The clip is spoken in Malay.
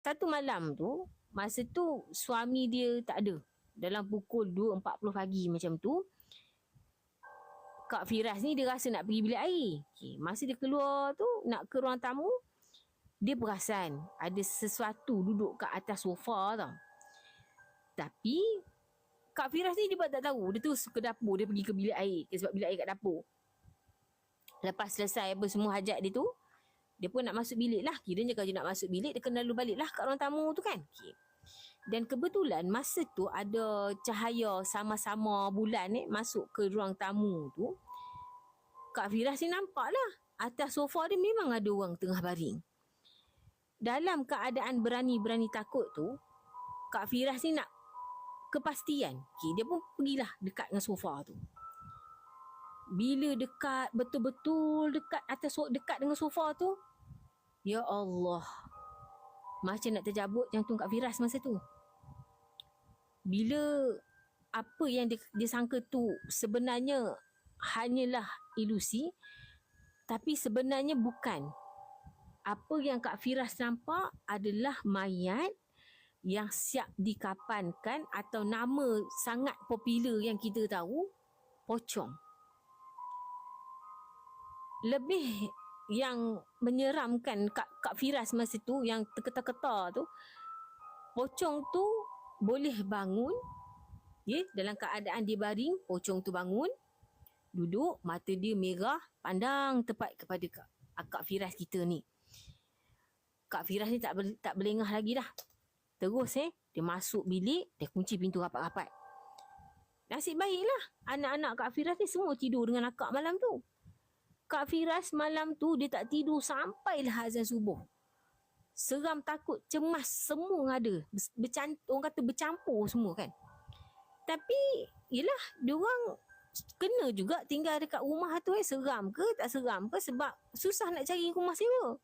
satu malam tu, masa tu suami dia tak ada. Dalam pukul 2.40 pagi macam tu, Kak Firas ni dia rasa nak pergi bilik air. Okay. Masa dia keluar tu, nak ke ruang tamu, dia perasan ada sesuatu duduk kat atas sofa tau. Tapi Kak Firas ni dia buat tak tahu. Dia terus ke dapur, dia pergi ke bilik air. Sebab bilik air kat dapur. Lepas selesai apa semua hajat dia tu, dia pun nak masuk bilik lah. Kiranya kalau dia nak masuk bilik, dia kena lalu balik lah kat ruang tamu tu kan. Okay. Dan kebetulan masa tu ada cahaya sama-sama bulan masuk ke ruang tamu tu. Kak Firas ni nampak lah. Atas sofa dia memang ada orang tengah baring. Dalam keadaan berani-berani takut tu, Kak Firas ni nak kepastian. Okay, dia pun pergilah dekat dengan sofa tu. Bila dekat, betul-betul dekat atas, dekat dengan sofa tu, ya Allah, macam nak terjabut jantung Kak Firas masa tu. Bila apa yang dia sangka tu sebenarnya hanyalah ilusi, tapi sebenarnya bukan. Apa yang Kak Firas nampak adalah mayat yang siap dikapankan, atau nama sangat popular yang kita tahu, pocong. Lebih yang menyeramkan Kak Firas masa tu, yang terketar-ketar tu, pocong tu boleh bangun, dalam keadaan dia baring, pocong tu bangun, duduk, mata dia merah, pandang tepat kepada Kak Firas kita ni. Kak Firas ni tak berlengah lagi dah. Terus dia masuk bilik, dia kunci pintu rapat-rapat. Nasib baiklah, anak-anak Kak Firas ni semua tidur dengan akak malam tu. Kak Firas malam tu dia tak tidur sampailah azan subuh. Seram, takut, cemas, semua ada. Orang kata bercampur semua kan. Tapi, yelah, diorang kena juga tinggal dekat rumah tu. Seram ke tak seram ke, sebab susah nak cari rumah sewa.